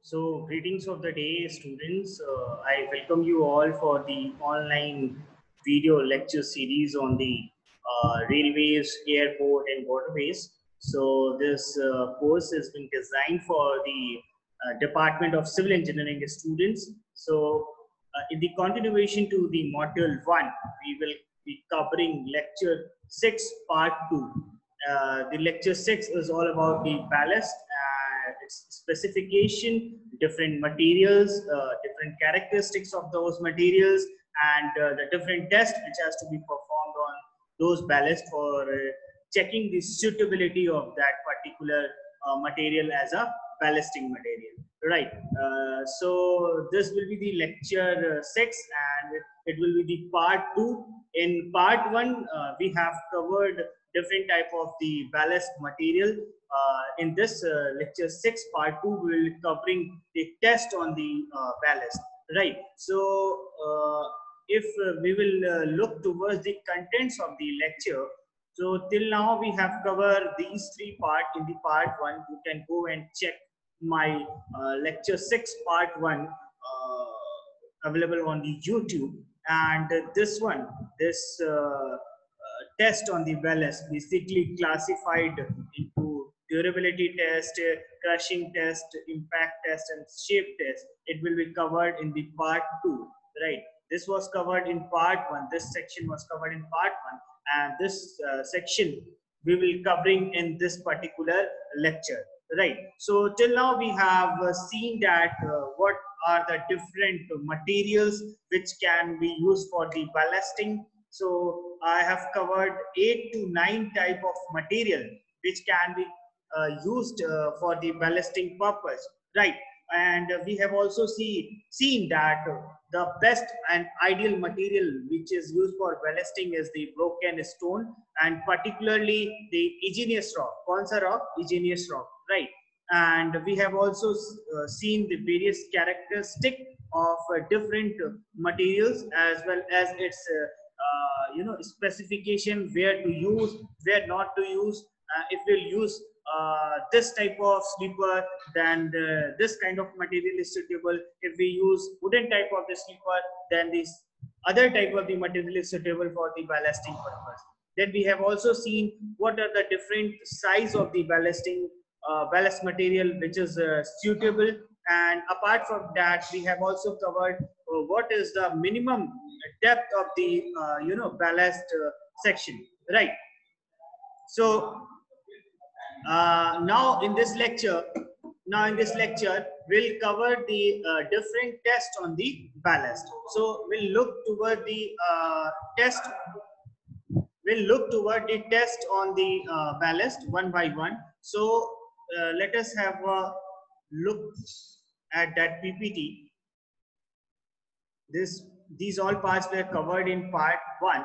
So, greetings of the day, students. I welcome you all for the online video lecture series on the railways, airport, and waterways. So, this course has been designed for the Department of Civil Engineering students. So, in the continuation to the module 1, we will be covering lecture 6, part 2. The lecture 6 is all about the ballast, its specification, different materials, different characteristics of those materials, and the different tests which has to be performed on those ballast for checking the suitability of that particular material as a ballasting material. Right. So this will be the lecture 6, and it will be the part 2. In part 1, we have covered different type of the ballast material. In this lecture 6, part 2, we will covering the test on the ballast. Right. So if we will look towards the contents of the lecture, so till now we have covered these three parts. In the part 1, you can go and check my lecture 6 part 1 available on the YouTube. And this one, this test on the ballast, basically classified into durability test, crushing test, impact test, and shape test. It will be covered in the part 2, right? This was covered in part 1. This section was covered in part 1, and this section we will covering in this particular lecture, right? So till now we have seen that what are the different materials which can be used for the ballasting. So I have covered 8 to 9 type of material which can be used for the ballasting purpose, right? And we have also seen that the best and ideal material which is used for ballasting is the broken stone, and particularly the igneous rock. Kaun sa rock? Igneous rock, right? And we have also seen the various characteristic of different materials, as well as its specification, where to use, where not to use. If we'll use this type of sleeper, then this kind of material is suitable. If we use wooden type of the sleeper, then this other type of the material is suitable for the ballasting purpose. Then we have also seen what are the different size of the ballasting ballast material which is suitable. And apart from that, we have also covered what is the minimum depth of the ballast section, right? So now in this lecture we'll cover the different tests on the ballast. So we'll look toward the test we'll look toward the test on the ballast one by one. So let us have a look at that PPT. These all parts were covered in part 1,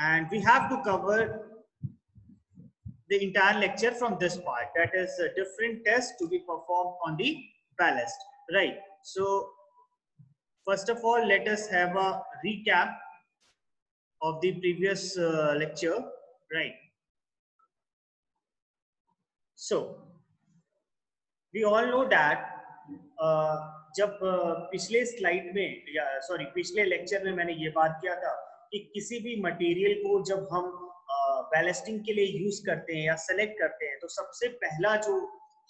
and we have to cover the entire lecture from this part, that is a different test to be performed on the ballast, right? So first of all, let us have a recap of the previous lecture, right? So we all know that जब पिछले slide में या sorry पिछले lecture में मैंने ये बात किया था कि किसी भी मटेरियल को जब हम बैलेस्टिंग के लिए यूज करते हैं या सेलेक्ट करते हैं, तो सबसे पहला जो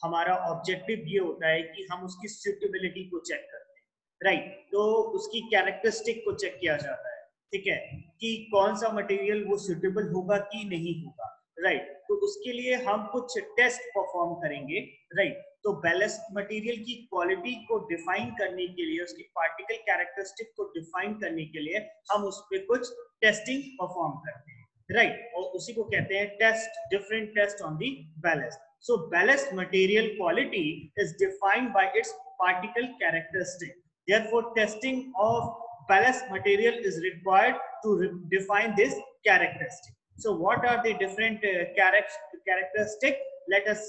हमारा ऑब्जेक्टिव ये होता है कि हम उसकी सूटेबिलिटी को चेक करते हैं, राइट? तो उसकी कैरेक्टरिस्टिक को चेक किया जाता है, ठीक है, कि कौन सा मटेरियल वो सूटेबल होगा कि नहीं होगा, राइट? तो उसके लिए हम कुछ टेस्ट परफॉर्म करेंगे, राइट? तो बैलेस्ट मटेरियल की क्वालिटी को डिफाइन करने के लिए, उसकी पार्टिकल कैरेक्टरिस्टिक को डिफाइन करने के लिए हम उस पर कुछ टेस्टिंग परफॉर्म करते हैं, राइट? और उसी को कहते हैं test, different test on the ballast. So ballast material quality is defined by its particle characteristic. Therefore, testing of ballast material is required to define this characteristic. So what are the different characteristics? Let us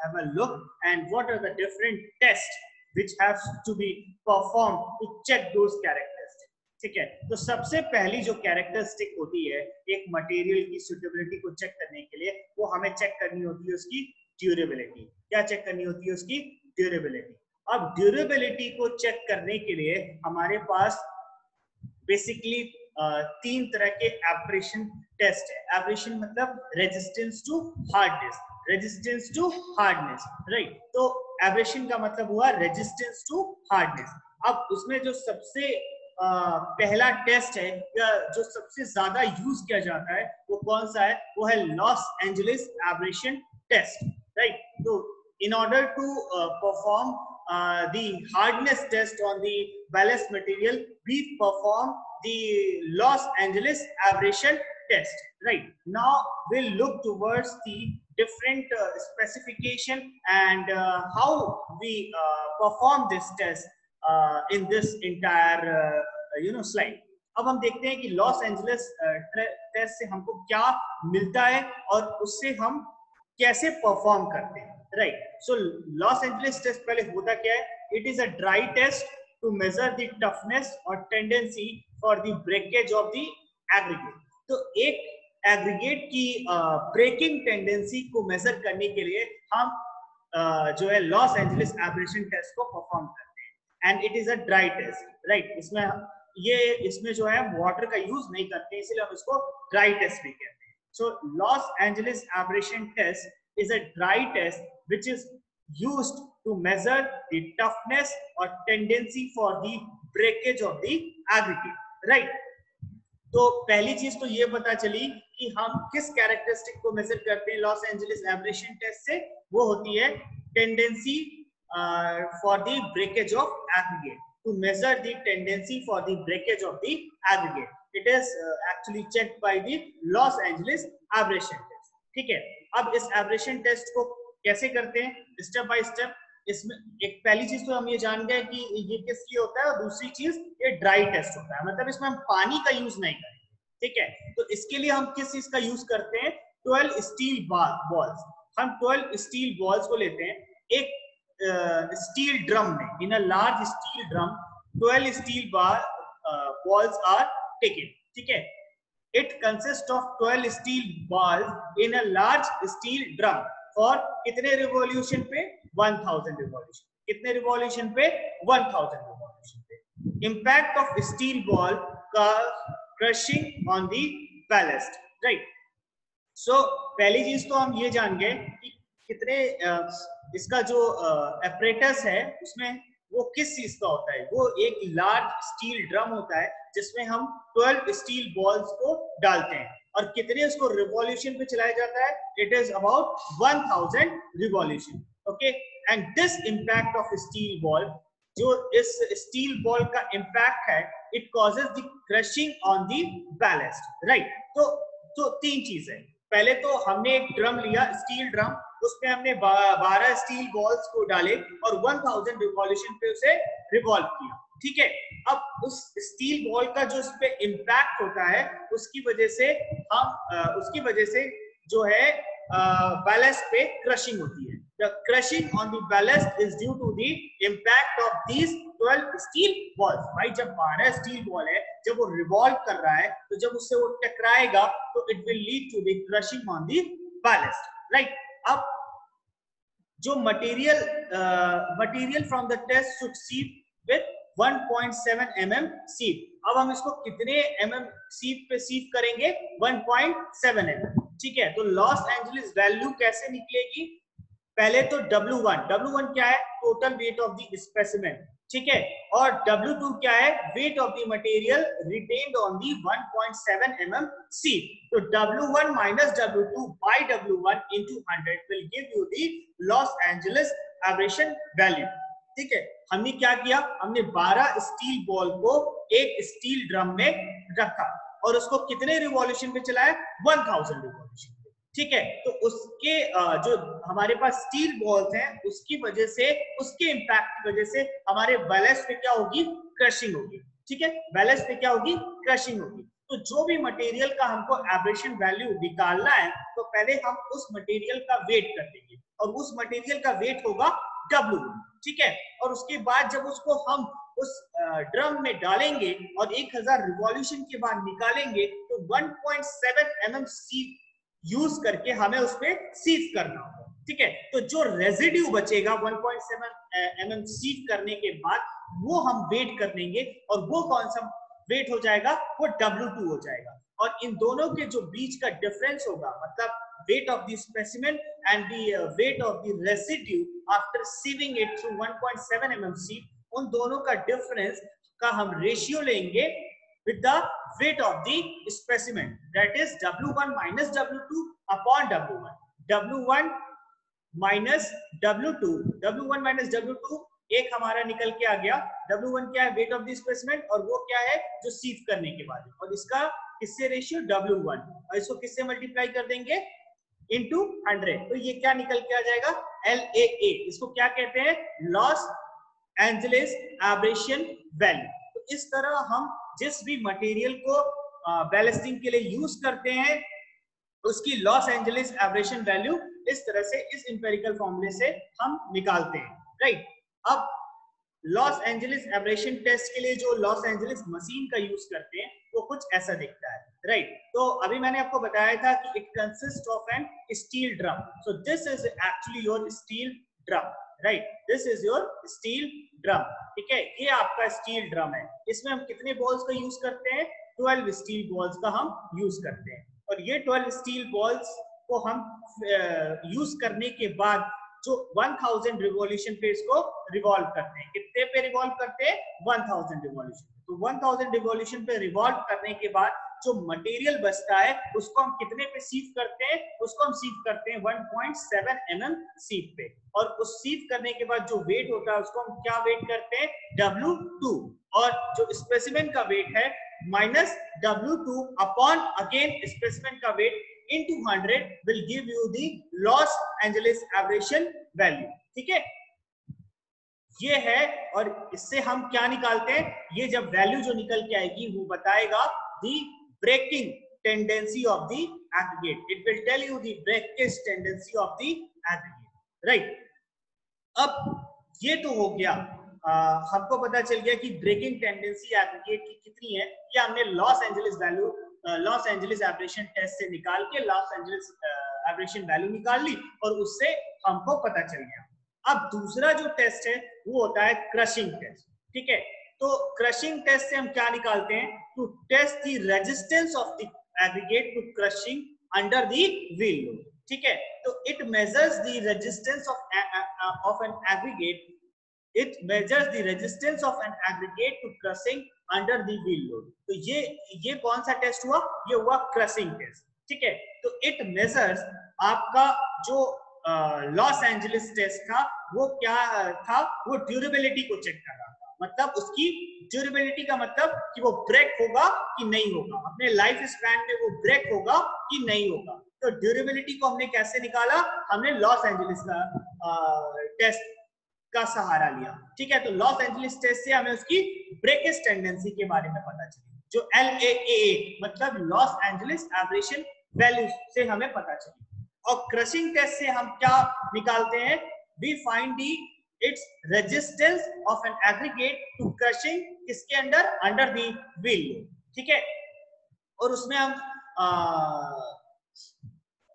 have a look, and what are the different tests which have to be performed to check those characteristics. ठीक है, तो सबसे पहली जो characteristic होती है एक material की सुटेबिलिटी को चेक करने के लिए, वो हमें चेक करनी होती है उसकी ड्यूरेबिलिटी. क्या चेक करनी होती है? उसकी ड्यूरेबिलिटी. अब ड्यूरेबिलिटी को चेक करने के लिए हमारे पास बेसिकली तीन तरह के एब्रेशन टेस्ट है। एब्रेशन मतलब resistance to hardness, resistance to hardness, right. तो एब्रेशन का मतलब हुआ रेजिस्टेंस टू हार्डनेस। अब उसमें जो सबसे पहला टेस्ट है या जो सबसे ज्यादा यूज किया जाता है वो कौन सा है? वो है Los Angeles abrasion test, right. तो in order to perform the hardness test on the ballast material, we perform the Los Angeles aberration test, right? Now we'll look towards the different specification and how we perform this test in this entire slide. अब हम देखते हैं कि loss Angeles test से हमको क्या मिलता है और उससे हम कैसे परफॉर्म करते हैं, right. So Los Angeles test पहले होता क्या है? It is a dry test to measure the toughness और tendency for the breakage of the aggregate. तो एक एग्रीगेट की ब्रेकिंग टेंडेंसी को मेजर करने के लिए हम जो है लॉस एंजलिस एब्रेशन टेस्ट को परफॉर्म करते हैं and it is a dry test, right. इसमें जो है वाटर का यूज नहीं करते, इसलिए हम इसको ड्राई टेस्ट भी कहते हैं। So Los Angeles aberration test is a dry test which is used to measure the toughness or tendency for the breakage of the aggregate, right? तो पहली चीज तो ये पता चली कि हम किस कैरेक्टरिस्टिक को मेजर करते हैं लॉस एंजलिस एब्रेशन टेस्ट से। वो होती है tendency for the breakage of aggregate, to measure the tendency for the breakage of the aggregate. It is actually checked by the Los Angeles aberration test, ठीक है। अब इस एब्रेशन टेस्ट को कैसे करते हैं? Step by step. इसमें एक पहली चीज तो हम ये जान गए कि ये किस लिए होता है, और दूसरी चीज ये ड्राई टेस्ट होता है, मतलब इसमें हम पानी का यूज नहीं करेंगे, ठीक है। तो इसके लिए हम किस चीज का यूज करते हैं? 12 स्टील बॉल्स। हम 12 स्टील बॉल्स को लेते हैं एक स्टील ड्रम में, in a large steel drum 12 steel balls are taken, ठीक है। It consists of 12 steel balls in a large steel drum for कितने रिवॉल्यूशन पे? 1000 रिवॉल्यूशन। कितने रिवॉल्यूशन पे? 1000 रिवॉल्यूशन पे। Impact of steel ball का crushing on the ballast, right? So पहली चीज तो हम ये जान गए कि कितने इसका जो apparatus है उसमें वो किस चीज का होता है। वो एक लार्ज स्टील ड्रम होता है जिसमें हम 12 स्टील बॉल्स को डालते हैं, और कितने उसको रिवॉल्यूशन पे चलाया जाता है? It is about 1000 revolution, okay. And this impact of steel ball, जो इस स्टील बॉल का इंपैक्ट है, it causes the crushing on the ballast, right. तो तीन चीज है। पहले तो हमने एक ड्रम लिया, स्टील ड्रम, उसमें हमने 12 स्टील बॉल्स को डाले और 1000 रिवॉल्यूशन पे उसे रिवॉल्व किया, ठीक है। अब उस स्टील बॉल का जो उस पे इम्पैक्ट होता है उसकी वजह से जो है बैलेस्ट पे क्रशिंग होती है। The crushing on the ballast is due to the impact of these 12 steel balls। भाई जब 12 स्टील बॉल है, जब वो रिवॉल्व कर रहा है, तो जब उससे वो टकराएगा तो it will lead to the crushing on the ballast, right. अब जो material from the test should sieve with 1.7 mm सीप। अब हम इसको कितने mm सीप पे सीप करेंगे? 1.7 mm, ठीक है। तो लॉस एंजलिस वैल्यू कैसे निकलेगी? पहले तो W1 क्या है? Total weight of the specimen, ठीक है। और W2 क्या है? Wait of the material retained on the 1.7 mm सीप। तो W1 minus W2 by W1 into 100 will give you the Los Angeles aberration value, ठीक है। हमने क्या किया? हमने 12 स्टील बॉल को एक स्टील ड्रम में रखा और उसको कितने रिवॉल्यूशन पे चलाया? 1000 रिवॉल्यूशन, ठीक है। तो उसके जो हमारे पास स्टील बॉल्स हैं उसकी वजह से, उसके इंपैक्ट की वजह से हमारे बैलेस्ट पे क्या होगी? क्रशिंग होगी, ठीक है। बैलेस्ट पे क्या होगी? क्रशिंग होगी। तो जो भी मटेरियल का हमको एब्रेशन वैल्यू निकालना है, तो पहले हम उस मटेरियल का वेट कर देंगे और उस मटेरियल का वेट होगा W1, ठीक है। और उसके बाद जब उसको हम उस ड्रम में डालेंगे और 1000 रिवॉल्यूशन के बाद निकालेंगे, तो 1.7 mm सीप यूज करके हमें उस पे सीप करना होगा, ठीक है। तो जो रेजिड्यू बचेगा 1.7 mm सीव करने के बाद वो हम वेट कर लेंगे, और वो कौन सा वेट हो जाएगा, वो W2 हो जाएगा। और इन दोनों के जो बीच का डिफरेंस होगा, मतलब weight of the specimen and the weight of the residue after sieving it through 1.7 mm sieve, उन दोनों का डिफरेंस का हम रेशियो लेंगे with the weight of the specimen, that is W1 minus W2 upon W1, W1 minus W2, W1 minus W2 एक हमारा निकल के आ गया, W1 क्या है, वेट ऑफ द स्पेसिमेन, और वो क्या है जो सीव करने के बाद, और इसका किससे रेशियो W1, और इसको किससे मल्टीप्लाई कर देंगे इनटू 100, तो ये क्या निकल के आ जाएगा LAA। इसको क्या कहते हैं, लॉस एंजलिस एब्रेशन वैल्यू। तो इस तरह हम जिस भी मटेरियल को बैलेस्टिंग के लिए यूज करते हैं उसकी लॉस एंजलिस एब्रेशन वैल्यू इस तरह से इस इंपेरिकल फॉर्मूले से हम निकालते हैं, राइट। अब लॉस एंजलिस एब्रेशन टेस्ट के लिए जो लॉस एंजलिस मशीन का यूज करते हैं वो कुछ ऐसा दिखता है, राइट। तो अभी मैंने आपको बताया था कि it consist of an steel drum, so this is actually your steel drum, right, this is your steel drum, ठीक है। ये आपका स्टील ड्रम है, इसमें हम कितने बॉल्स का यूज करते हैं, 12 स्टील बॉल्स का हम यूज करते हैं, और ये 12 स्टील बॉल्स को हम यूज करने के बाद जो 1000 रिवॉल्यूशन पे इसको रिवॉल्व करते हैं, कितने पे रिवॉल्व करते हैं, 1000 रिवॉल्यूशन। तो 1000 रिवॉल्यूशन पे रिवॉल्व करने के बाद जो मटेरियल बचता है उसको हम कितने पे सीव करते हैं, उसको हम सीव करते हैं 1.7 mm सीव पे, और उस सीव करने के बाद जो वेट होता है उसको हम क्या वेट करते हैं, W2, और जो स्पेसिमेन का वेट है minus W2 upon again specimen का wait into 100 will give you the Los Angeles aberration value, ठीक है, ये है। और इससे हम क्या निकालते हैं, ये जब वैल्यू जो निकल के आएगी वो बताएगा the breaking tendency of the aggregate, it will tell you the breakage tendency of the aggregate, right। अब ये तो हो गया, हमको पता चल गया कि ब्रेकिंग टेंडेंसी एग्रीगेट की कितनी है, ये हमने लॉस Angeles value Los Angeles abrasion test से निकाल के लॉस एंजलिस एब्रेशन वैल्यू निकाल ली, और उससे हमको पता चल गया। अब दूसरा जो टेस्ट है वो होता है क्रशिंग टेस्ट, ठीक है। तो क्रशिंग टेस्ट से हम क्या निकालते हैं, to test the resistance of the aggregate to crushing under the wheel load, ठीक है। तो it measures the resistance of an aggregate, it measures the resistance of an aggregate to crushing under the wheel load। तो ये कौन सा test हुआ, ये हुआ क्रशिंग टेस्ट, ठीक है। तो इट मेजर्स, आपका जो लॉस एंजलिस टेस्ट था वो क्या था, वो ड्यूरेबिलिटी को चेक कर रहा था, मतलब उसकी ड्यूरेबिलिटी का मतलब कि वो ब्रेक होगा कि नहीं होगा, अपने लाइफ स्पैन में वो ब्रेक होगा कि नहीं होगा। तो ड्यूरेबिलिटी को हमने कैसे निकाला, हमने लॉस एंजलिस का टेस्ट का सहारा लिया, ठीक है। तो लॉस एंजलिस टेस्ट से हमें उसकी ब्रेकेज टेंडेंसी के बारे में पता चली, जो LAA मतलब लॉस एंजलिस एब्रेशन वैल्यू से हमें पता चली। और क्रशिंग टेस्ट से हम क्या निकालते हैं, we find the its resistance of an aggregate to crushing, किसके अंडर, अंडर दी व्हील, ठीक है। और उसमें हम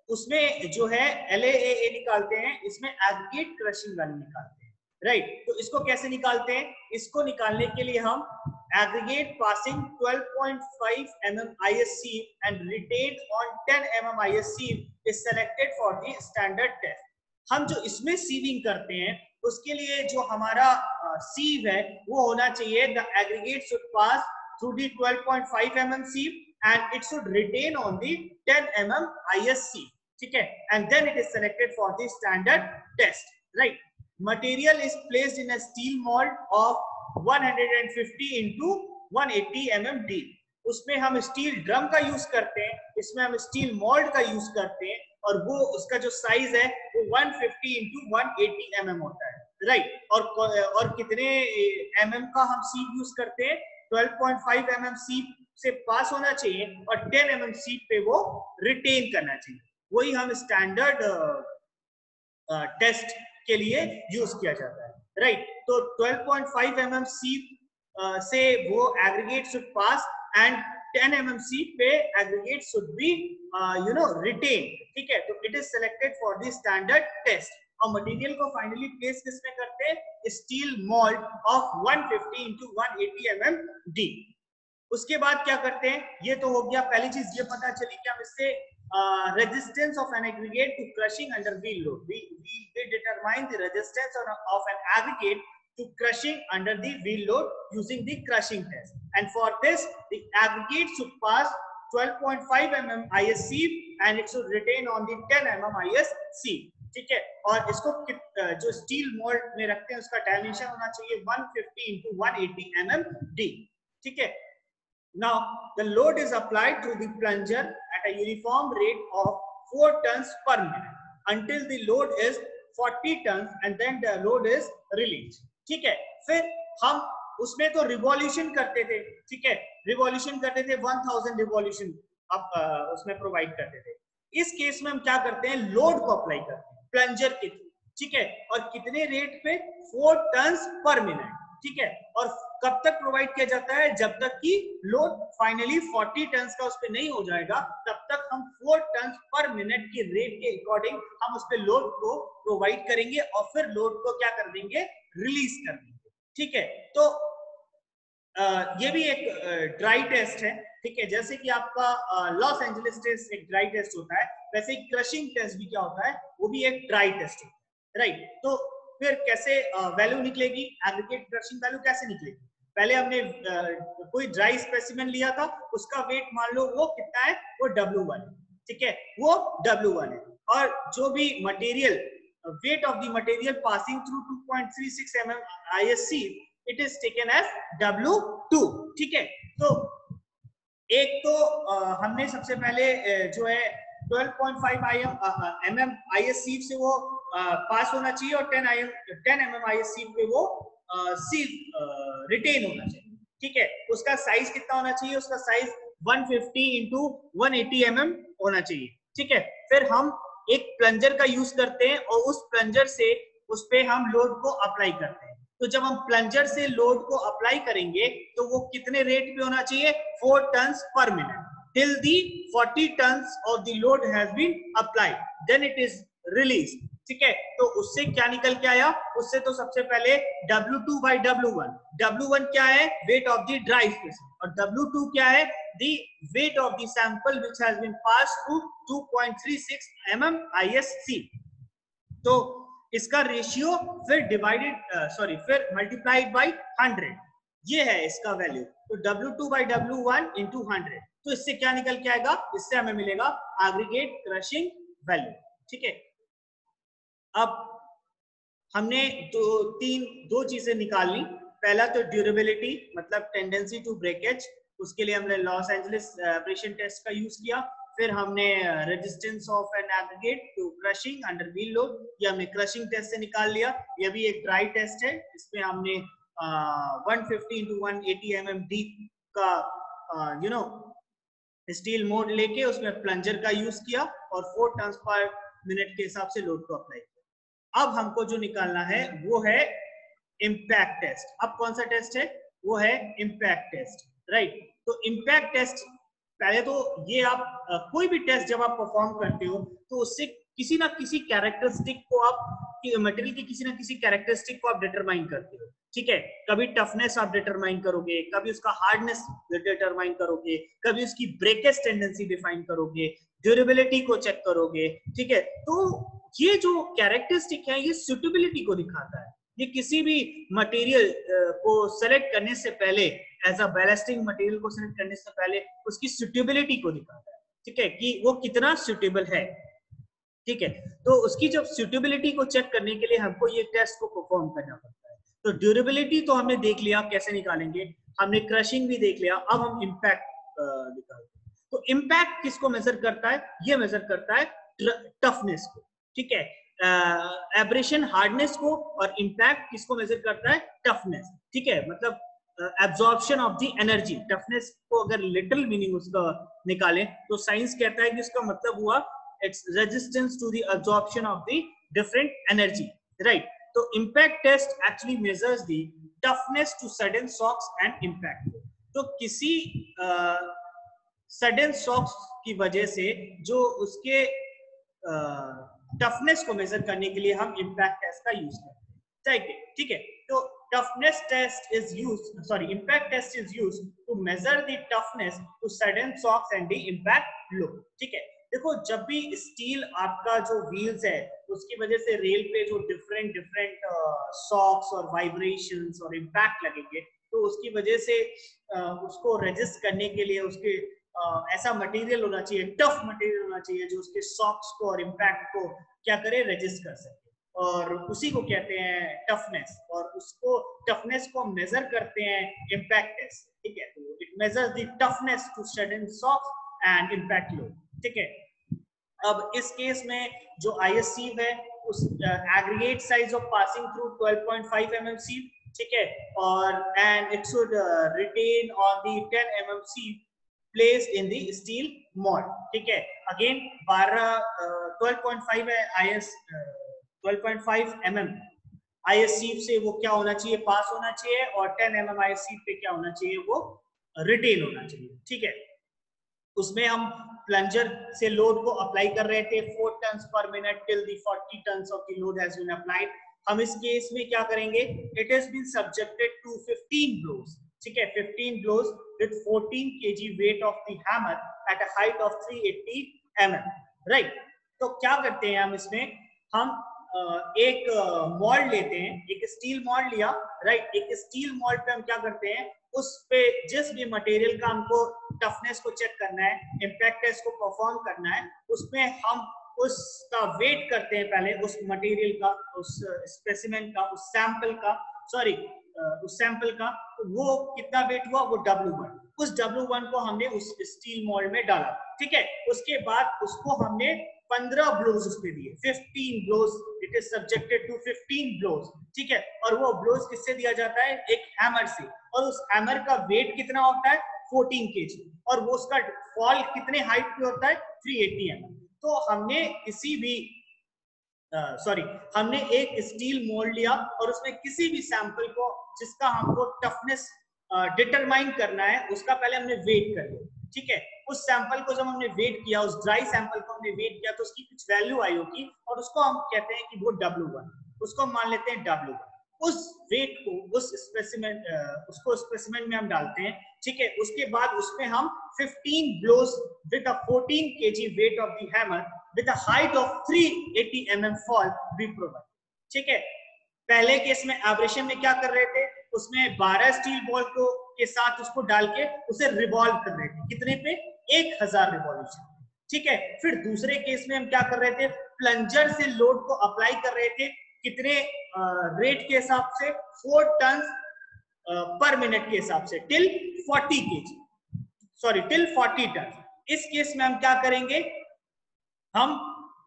उसमें जो है LAA निकालते हैं, इसमें एग्रीगेट क्रशिंग वैल्यू निकालते हैं, राइट। तो इसको कैसे निकालते हैं, इसको निकालने के लिए हम aggregate passing 12.5 mm IS sieve and retained on 10 mm IS sieve is selected for the standard test। हम जो इसमें सीविंग करते हैं उसके लिए जो हमारा सीव है वो होना चाहिए, the aggregate should pass through the 12.5 mm sieve and it should retain on the 10 mm IS sieve, ठीक है, and then it is selected for the standard test, right। Material is placed in a steel mold of 150 into 180 mm deep। उसमें हम steel drum का use करते हैं, इसमें हम steel mould का यूज करते हैं, और वो उसका जो साइज है वो 150 into 180 mm होता है, राइट। और कितने mm का हम सीप यूज करते हैं, 12.5 mm सीप से पास होना चाहिए और 10 mm सीप पे वो रिटेन करना चाहिए, वही हम स्टैंडर्ड टेस्ट के लिए यूज किया जाता है, राइट। तो 12.5 mm सीप से वो aggregate should pass and 10 mmc पे aggregate should be retained, ठीक है. तो it is selected for the standard test. और मटेरियल को फाइनली प्लेस किसमें करते हैं? Steel mould of 150 into 180 mmd. उसके बाद क्या करते हैं? ये तो हो गया पहली चीज, ये पता चली कि हम इससे resistance of an aggregate to crushing under wheel load. We determine the resistance of an aggregate to crushing under the wheel load using the crushing test. And for this, the aggregate should pass 12.5 mm ISC and it should retain on the 10 mm ISC. ठीक है. और इसको जो steel mould में रखते हैं उसका dimension होना चाहिए 150 into 180 mmd. ठीक है. Now the load is applied through the plunger at a uniform rate of 4 tons per minute until the load is 40 tons and then the load is released. ठीक है. फिर हम उसमें तो रिवॉल्यूशन करते थे. ठीक है. रिवॉल्यूशन करते थे 1000 रिवॉल्यूशन अब उसमें प्रोवाइड करते थे. इस केस में हम क्या करते हैं? लोड को अप्लाई करते हैं प्लंजर के थ्रू. ठीक है. और कितने रेट पे? 4 टन्स पर मिनट. ठीक है. और कब तक प्रोवाइड किया जाता है? जब तक कि लोड फाइनली 40 टन्स का उस पे नहीं हो जाएगा, तब तक हम 4 टन्स पर मिनट की रेट के अकॉर्डिंग हम उस पे लोड को प्रोवाइड करेंगे और फिर लोड को क्या कर देंगे? रिलीज कर देंगे. ठीक है. तो ये भी एक ड्राई टेस्ट है. ठीक है. जैसे कि आपका लॉस एंजलिस टेस्ट एक ड्राई टेस्ट होता है, वैसे क्रशिंग टेस्ट भी क्या होता है? वो भी एक ड्राई टेस्ट होता है. राइट. तो फिर कैसे वैल्यू निकलेगी? एग्रीगेट क्रशिंग वैल्यू कैसे निकलेगी? पहले हमने कोई ड्राई स्पेसिमेन लिया था, उसका वेट मान लो वो कितना है? वो W1. ठीक है. वो W1 है. और जो भी material weight of the material passing through 2.36 mm ISC, it is taken as W2. ठीक है. तो एक तो हमने सबसे पहले जो है 12.5 mm ISC से वो पास होना चाहिए और 10 mm ISC पे वो रिटेन होना चाहिए. ठीक है. उसका साइज कितना होना चाहिए? उसका साइज 150 into 180 mm होना चाहिए. ठीक है. फिर हम एक प्लंजर का यूज करते हैं और उस प्लंजर से उस पे हम लोड को अप्लाई करते हैं. तो जब हम प्लंजर से लोड को अप्लाई करेंगे तो वो कितने रेट पे होना चाहिए? 4 tons per minute till the 40 tons of the load has been applied, then it is released. ठीक है. तो उससे क्या निकल के आया? उससे तो सबसे पहले W2 by W1. W1 क्या है? Wait of the dry specimen. और W2 क्या है? the weight of the sample which has been passed through 2.36 mm ISC. तो इसका रेशियो फिर फिर मल्टीप्लाइड बाय 100. ये है इसका वैल्यू. तो W2 by W1 into 100. तो इससे क्या निकल के आएगा? इससे हमें मिलेगा एग्रीगेट क्रशिंग वैल्यू. ठीक है. अब हमने दो चीजें निकाल ली. पहला तो ड्यूरेबिलिटी, मतलब टेंडेंसी टू ब्रेकेज. उसके लिए हमने लॉस एंजलिस एब्रेशन टेस्ट का यूज किया. फिर हमने resistance of an aggregate to crushing under wheel load, ये हमने क्रशिंग टेस्ट से निकाल लिया. ये भी एक ड्राई टेस्ट है. इसमें हमने 150 into 180 mmd का स्टील मोड लेके उसमें प्लंजर का यूज किया और 4 टन्स पर मिनट के हिसाब से लोड को अप्लाई किया. अब हमको जो निकालना है वो है इम्पैक्ट टेस्ट. अब कौन सा टेस्ट है? वो है इम्पैक्ट टेस्ट. राइट. तो इम्पैक्ट टेस्ट पहले तो ये आप कोई भी टेस्ट जब आप परफॉर्म करते हो तो उससे किसी ना किसी कैरेक्टरिस्टिक को आप मटेरियल की किसी ना किसी कैरेक्टरिस्टिक को आप डिटरमाइन करते हो. ठीक है. कभी टफनेस आप डिटरमाइन करोगे, कभी उसका हार्डनेस डिटरमाइन करोगे, कभी उसकी ब्रेकेज टेंडेंसी डिफाइन करोगे, ड्यूरेबिलिटी को चेक करोगे. ठीक है. तो ये जो कैरेक्टरिस्टिक है ये सुटेबिलिटी को दिखाता है. ये किसी भी मटेरियल को सेलेक्ट करने से पहले, एज अ बैलेस्टिंग मटेरियल को सेलेक्ट करने से पहले उसकी सुटेबिलिटी को दिखाता है. ठीक है. कि वो कितना सुटेबल है. ठीक है. तो उसकी जब सुटेबिलिटी को चेक करने के लिए हमको ये टेस्ट को परफॉर्म करना पड़ता है. तो ड्यूरेबिलिटी तो हमने देख लिया कैसे निकालेंगे, हमने क्रशिंग भी देख लिया. अब हम इम्पैक्ट निकालते हैं. तो इम्पैक्ट किसको मेजर करता है? ये मेजर करता है टफनेस को. ठीक है. एब्रेशन हार्डनेस को, और इम्पैक्ट किसको मेजर करता है? टफनेस. ठीक है. मतलब absorption of the energy. Toughness को अगर लिटिल मीनिंग उसका निकालें तो साइंस कहता है कि इसका मतलब हुआ it's resistance to the absorption of the different energy. Right. तो impact test actually measures the toughness to sudden shocks and impact. तो किसी सडन शॉक्स की वजह से जो उसके टफनेस को मेजर करने के लिए हम इम्पैक्ट टेस्ट का यूज करते हैं, ठीक है। तो toughness test is impact test is used to measure the toughness to sudden shocks and the impact load, ठीक है। देखो जब भी स्टील आपका जो व्हील्स है उसकी वजह से रेल पे जो डिफरेंट शॉक्स और वाइब्रेशंस और इम्पैक्ट लगेंगे, तो उसकी वजह से उसको रेजिस्ट करने के लिए उसके ऐसा मटेरियल होना चाहिए, टफ मटेरियल होना चाहिए जो उसके शॉक्स को और इम्पैक्ट को क्या करे, रेजिस्ट कर सके, और उसी को कहते हैं टफनेस। और उसको टफनेस को मेजर करते हैं इम्पैक्ट टेस्ट, ठीक है। तो it measures the toughness to sudden shocks and impact load, ठीक है। अब इस केस में जो IS sieve है उस aggregate size of passing through 12.5 mm sieve, ठीक है, और and it should retain on the 10 mm sieve placed in the steel mold, ठीक है। अगेन 12.5 है IS 12.5 mm IS sieve से वो क्या होना चाहिए, पास होना चाहिए, और 10 mm IS sieve पे क्या होना चाहिए, वो रिटेन होना चाहिए, ठीक है। उसमें हम प्लंजर से लोड को अप्लाई कर रहे थे 4 tons per minute till the 40 tons of the load has been applied. हम इस केस में क्या करेंगे, it has been subjected to 15 blows, ठीक है, 15 blows with 14 kg weight of the hammer at a height of 380 mm, right? तो क्या करते हैं हम इसमें, हम एक मॉल्ड लेते हैं, एक स्टील मॉल्ड लिया, राइट। एक स्टील मॉल्ड पे हम क्या करते हैं, उस पे जिस भी मटेरियल का हमको टफनेस को चेक करना है, इम्पैक्ट टेस्ट को परफॉर्म करना है, उसमें हम उसका वेट करते हैं पहले, उस मटेरियल का, उस स्पेसिमेन का, उस सैंपल का, उस सैंपल का वो कितना वेट हुआ, वो W1। उस W1 को हमने उस स्टील मोल्ड में डाला, ठीक है। उसके बाद उसको हमने 15 ब्लोज उस पे दिए, 15 blows, it is subjected to 15 blows, ठीक है। और वो ब्लोज किससे दिया जाता है, एक हैमर से, और उस हैमर का वेट कितना होता है, 14 kg, और वो उसका फॉल कितने हाइट पे होता है, 380 mm। तो हमने किसी भी हमने एक स्टील मोल्ड लिया और उसमें किसी भी सैंपल को जिसका हमको टफनेस डिटरमाइन करना है, उसका पहले हमने वेट कर लिया, ठीक है। उस सैंपल को जब हमने वेट किया, उस ड्राई सैंपल को हमने वेट किया, तो उसकी कुछ वैल्यू आई होगी, और उसको हम कहते हैं कि वो W1, उसको मान लेते हैं W1। उस वेट को उस स्पेसिमेन उसको स्पेसिमेन में हम डालते हैं, ठीक है। उसके बाद उसमें हम 15 blows with a 14 kg weight of the hammer with a height of 380 mm fall we provide, ठीक है। पहले केस में एब्रेशन में क्या कर रहे थे, उसमें 12 स्टील बॉल को के साथ उसको डाल के उसे रिवॉल्व कर रहे थे, कितने पे, 1000 रिवॉल्यूशन, ठीक है। फिर दूसरे केस में हम क्या कर रहे थे, प्लंजर से लोड को अप्लाई कर रहे थे, कितने रेट के हिसाब से, 4 टन पर मिनट के हिसाब से, टिल 40 टन। इस केस में हम क्या करेंगे, हम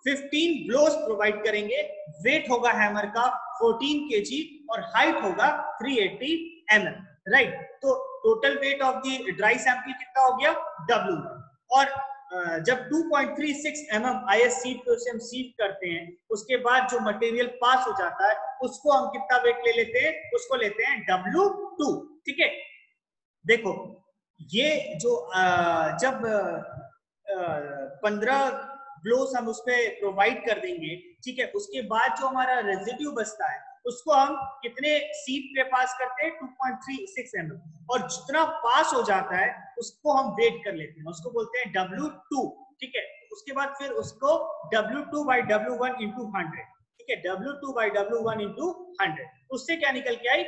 15 ब्लोज प्रोवाइड करेंगे, वेट होगा हैमर का 14 kg और हाइट होगा 380 mm, राइट। तो total weight of the dry sample कितना हो गया, W1। और जब 2.36 mm IS sieve पे उसे हम सीव करते हैं, उसके बाद जो मटेरियल पास हो जाता है उसको हम कितना वेट ले लेते हैं, उसको लेते हैं W2, ठीक है। देखो ये जो जब 15 ब्लोस हम उस पे प्रोवाइड कर देंगे, ठीक है, उसके बाद जो हमारा रेजिड्यू बचता है उसको हम कितने सीप पे पास करते हैं, 2.36 mm, और जितना पास हो जाता है उसको हम वेट कर लेते हैं, उसको बोलते हैं W2, ठीक है। उसके बाद फिर उसको W2 by W1 into 100, ठीक है, W2 by W1 into 100, उससे क्या निकल के आई,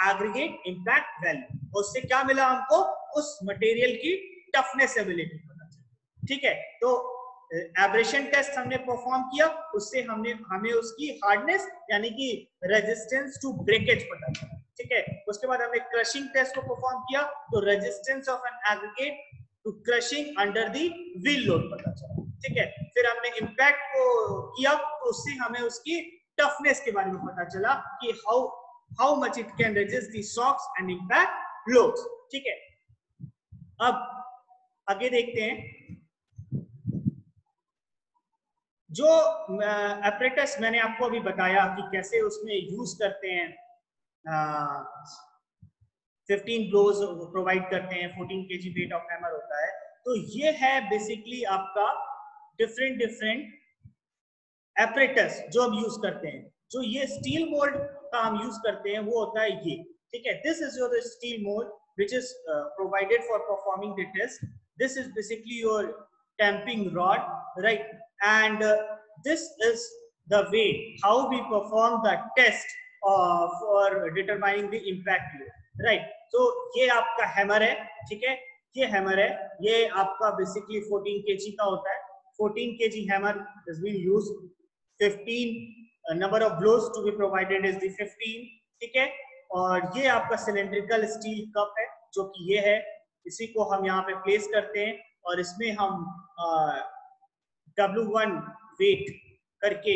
एग्रीगेट इम्पैक्ट वैल्यू। उससे क्या मिला हमको, उस मटेरियल की टफनेस एबिलिटी पता चली, ठीक है। तो एब्रेशन टेस्ट हमने परफॉर्म किया, उससे हमें उसकी हार्डनेस यानी कि रेजिस्टेंस टू ब्रेकेज पता चला, ठीक है। उसके बाद हमने क्रशिंग टेस्ट को परफॉर्म किया, तो resistance of an aggregate to crushing under the wheel load पता चला, ठीक है। फिर हमने इम्पैक्ट को किया, तो उससे हमें उसकी टफनेस के बारे में पता चला कि how much it can resist the shocks and impact loads, ठीक है। अब आगे देखते हैं, जो एपरेटस मैंने आपको अभी बताया कि कैसे उसमें यूज करते हैं, 15 ब्लोज प्रोवाइड करते हैं, 14 kg वेट ऑफ हैमर होता है, तो ये है बेसिकली आपका डिफरेंट एपरेटस जो हम यूज करते हैं। जो ये स्टील मोल्ड का हम यूज करते हैं वो होता है ये, ठीक है। This is your steel mould which is provided for performing the test. This is basically your tamping rod, right? And this is the way how we perform the test for determining the impact load, right? So ये आपका hammer है, ठीक है, ये hammer है, ये आपका basically 14 kg का होता है। 14 kg hammer is being used, 15 number of blows to be provided is the 15, ठीक है। और ये आपका सिलेंड्रिकल स्टील कप है जो कि ये है, इसी को हम यहाँ पे प्लेस करते हैं और इसमें हम W1 वेट करके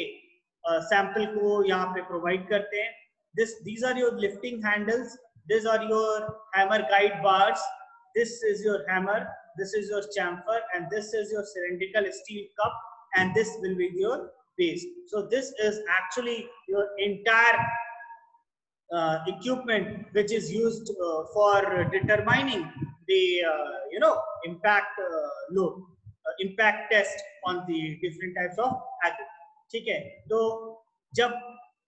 सैंपल को यहाँ पे प्रोवाइड करते हैं। These are your lifting handles, these are your hammer guide bars, this is your hammer, this is your chamfer, and this is your cylindrical steel cup, and this will be your base. So this is actually your entire equipment which is used for determining the impact load, impact test on the different types of agriculture, ठीक है। तो जब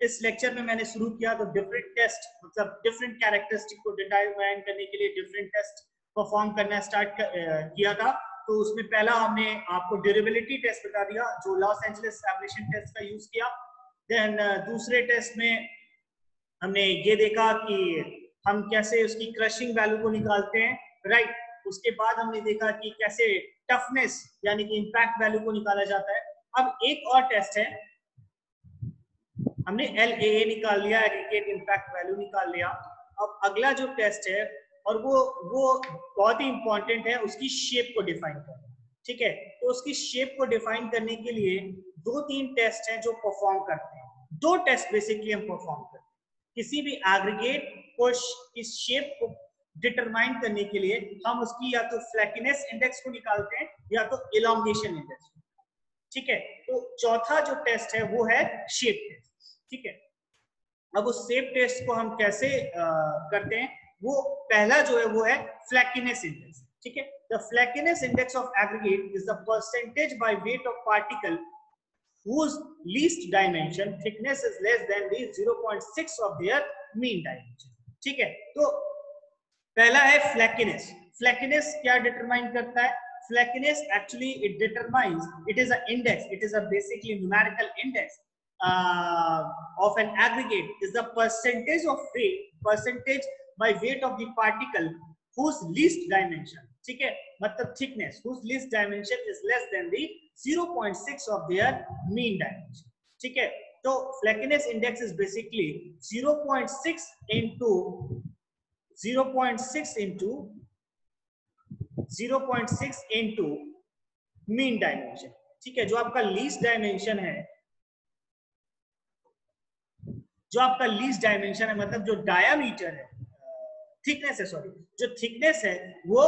इस lecture में मैंने शुरू किया तो डिफरेंट टेस्ट मतलब डिफरेंट कैरेक्टरिस्टिक को डिटरमाइन करने के लिए डिफरेंट टेस्ट परफॉर्म करना स्टार्ट किया था। तो उसमें पहला हमने आपको ड्यूरेबिलिटी टेस्ट बता दिया जो लॉस एंजलिस एब्रेशन टेस्ट का यूज किया। देन दूसरे टेस्ट में हमने ये देखा कि हम कैसे उसकी क्रशिंग वैल्यू को निकालते हैं, राइट। उसके बाद हमने देखा कि कैसे टफनेस यानी कि इंपैक्ट वैल्यू को निकाला जाता है। अब एक और टेस्ट है, हमने LAA निकाल लिया, एग्रीगेट इंपैक्ट वैल्यू निकाल लिया। अब अगला जो टेस्ट है और वो बहुत ही इंपॉर्टेंट है, उसकी शेप को डिफाइन करना, ठीक है। तो उसकी शेप को डिफाइन करने के लिए 2-3 टेस्ट हैं जो परफॉर्म करते हैं। 2 टेस्ट बेसिकली हम परफॉर्म करते हैं किसी भी एग्रीगेट को इस शेप को डिटरमाइन करने के लिए। हम उसकी या तो फ्लैकीनेस इंडेक्स को निकालते हैं या तो इलोंगेशन इंडेक्स, ठीक है। तो चौथा जो टेस्ट है वो है शेप टेस्ट, ठीक है। अब उस शेप टेस्ट को हम कैसे करते हैं, वो पहला जो है वो है फ्लैकीनेस इंडेक्स, ठीक है। The flakiness index of aggregate is the percentage by weight of particle whose least dimension thickness is less than the 0.6 of their mean dimension, ठीक है। तो पहला है फ्लैकीनेस। फ्लैकीनेस क्या डिटरमाइन करता है? Flakiness actually it determines, it is a index, it is a basically numerical index of an aggregate is the percentage of weight, percentage by weight of the particle whose least dimension, ठीक है, मतलब thickness whose least dimension is less than the 0.6 of their mean dimension, ठीक है। तो फ्लैकीनेस index is basically 0.6 into 0.6 into mean dimension, ठीक है। जो आपका लीस्ट डायमेंशन है, जो आपका लीस्ट डायमेंशन है मतलब जो डायामीटर है, थिकनेस है, सॉरी, जो थिकनेस है वो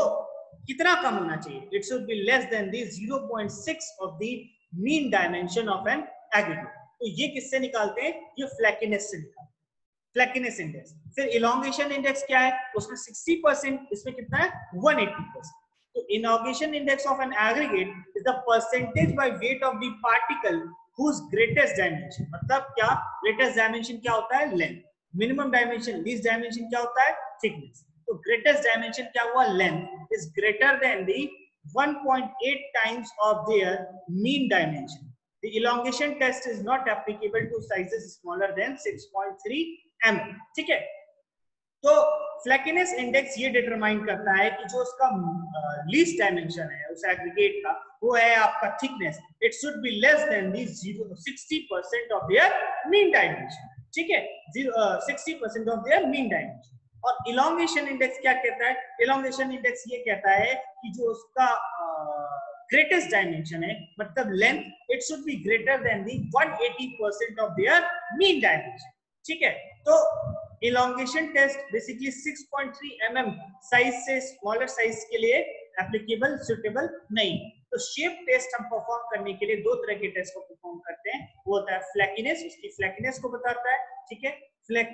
कितना कम होना चाहिए? It should be less than the 0.6 of the mean dimension of an aggregate. तो ये किससे निकालते हैं? ये फ्लैकीनेस से निकालते हैं, फ्लैकीनेस इंडेक्स। फिर इलोंगेशन इंडेक्स क्या है? उसमें 60%, इसमें कितना है? 180%। तो elongation index of an aggregate is the percentage by weight of the particle whose greatest dimension, मतलब क्या greatest dimension क्या होता है? length. minimum dimension, least dimension क्या होता है? thickness. तो greatest dimension क्या हुआ? length is greater than the 1.8 times of their mean dimension. The elongation test is not applicable to sizes smaller than 6.3 mm, ठीक है। तो फ्लैकीनेस इंडेक्स ये डिटरमाइन करता है कि जो उसका लीस्ट डायमेंशन है उस एग्रीगेट का, वो है आपका thickness. It should be less than the 60% of their mean dimension, ठीक है, 60% ऑफ देयर मीन डायमेंशन। और इलोंगेशन इंडेक्स क्या कहता है? इलोंगेशन इंडेक्स ये कहता है कि जो उसका ग्रेटेस्ट डायमेंशन है मतलब length, it should be greater than the 180% of their mean dimension, ठीक है। तो elongation test basically 6.3 mm size से स्मॉलर साइज के लिए एप्लीकेबल, सुटेबल नहीं। तो शेप टेस्ट हम परफॉर्म करने के लिए 2 तरह के टेस्ट को परफॉर्म करते हैं। वो होता है फ्लैकीनेस, उसकी फ्लैकीनेस को बताता है, ठीक है, फ्लैक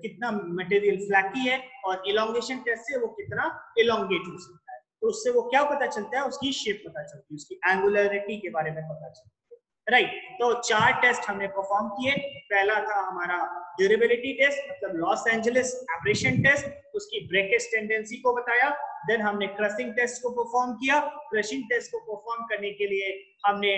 कितना मटेरियल फ्लैकी है, और इलोंगेशन टेस्ट से वो कितना इलोंगेट हो सकता है। तो उससे वो क्या पता चलता है, उसकी शेप पता चलती है, उसकी एंगुलरिटी के बारे में पता चलता है, राइट। तो 4 टेस्ट हमने परफॉर्म किए। पहला था हमारा ड्यूरेबिलिटी टेस्ट, मतलब लॉस एंजलिस एब्रेशन टेस्ट, उसकी ब्रेकेज टेंडेंसी को बताया। देन हमने क्रशिंग टेस्ट को परफॉर्म किया। क्रशिंग टेस्ट को परफॉर्म करने के लिए हमने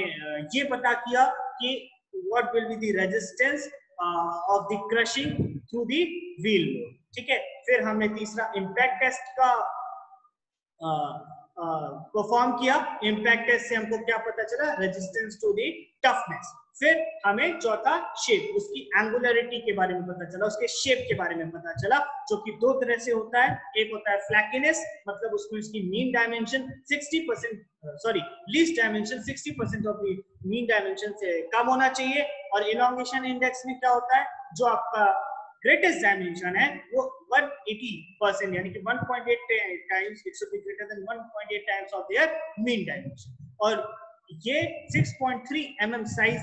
ये पता किया कि what will be the resistance of the crushing through the wheel load, ठीक है। फिर हमने तीसरा इम्पैक्ट टेस्ट का परफॉर्म किया। इम्पैक्ट टेस्ट से हमको क्या पता चला, रेजिस्टेंस टू द टफनेस। फिर हमें चौथा शेप, उसकी एंगुलरिटी के बारे में पता चला, उसके शेप के बारे में पता चला, जो कि दो तरह से होता है। एक होता है फ्लैकीनेस, मतलब उसमें उसकी mean dimension 60%, sorry least dimension 60% of the mean dimension से कम होना चाहिए। और इलोंगेशन इंडेक्स में क्या होता है, जो आपका ग्रेटेस्ट डायमेंशन है वो 180%, यानी कि 1.8 times, it should be greater then 1.8 times of their mean dimension. और ये 6.3 mm साइज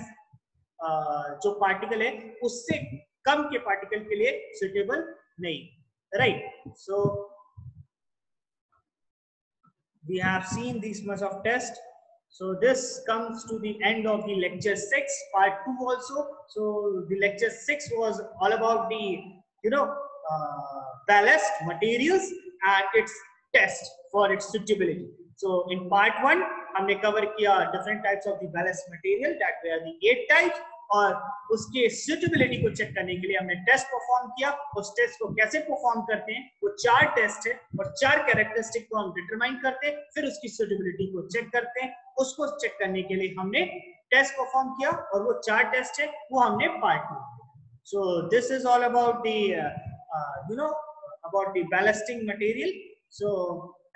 जो पार्टिकल है उससे कम के पार्टिकल के लिए सुटेबल नहीं, right. So we have seen this much of test. So this comes to the end of the lecture 6 part 2 also. So the lecture 6 was all about the ballast materials and its test for its suitability. So in part 1 हमने cover किया different types of the ballast material, that were the 8 types, और उसके suitability को check करने के लिए हमने test perform किया। उस टेस्ट को कैसे परफॉर्म करते हैं, वो 4 टेस्ट है और 4 कैरेक्टरिस्टिक को हम डिटरमाइन करते हैं, फिर उसकी suitability को चेक करते हैं। उसको चेक करने के लिए हमने टेस्ट परफॉर्म किया और वो 4 टेस्ट है वो हमने part 2। So this is all about the about the ballasting material. So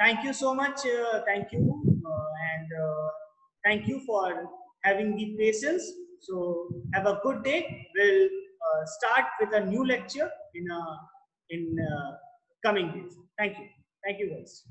thank you so much, thank you, and thank you for having the patience. So have a good day. We'll start with a new lecture in coming days. Thank you guys.